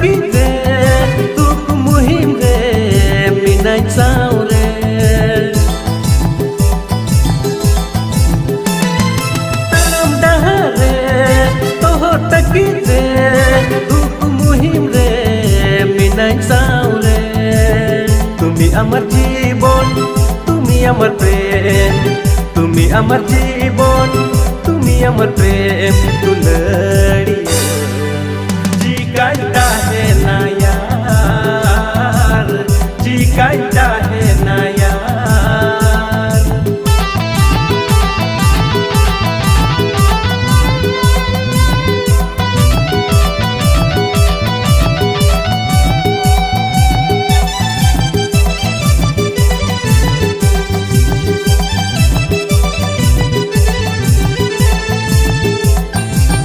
tagi re tuk muhim re minai sao re tam dahare toho tagi re tuk muhim re minai sao re তুমি আমার জীবন তুমি আমার প্রেম তুমি আমার জীবন তুমি আমার প্রেম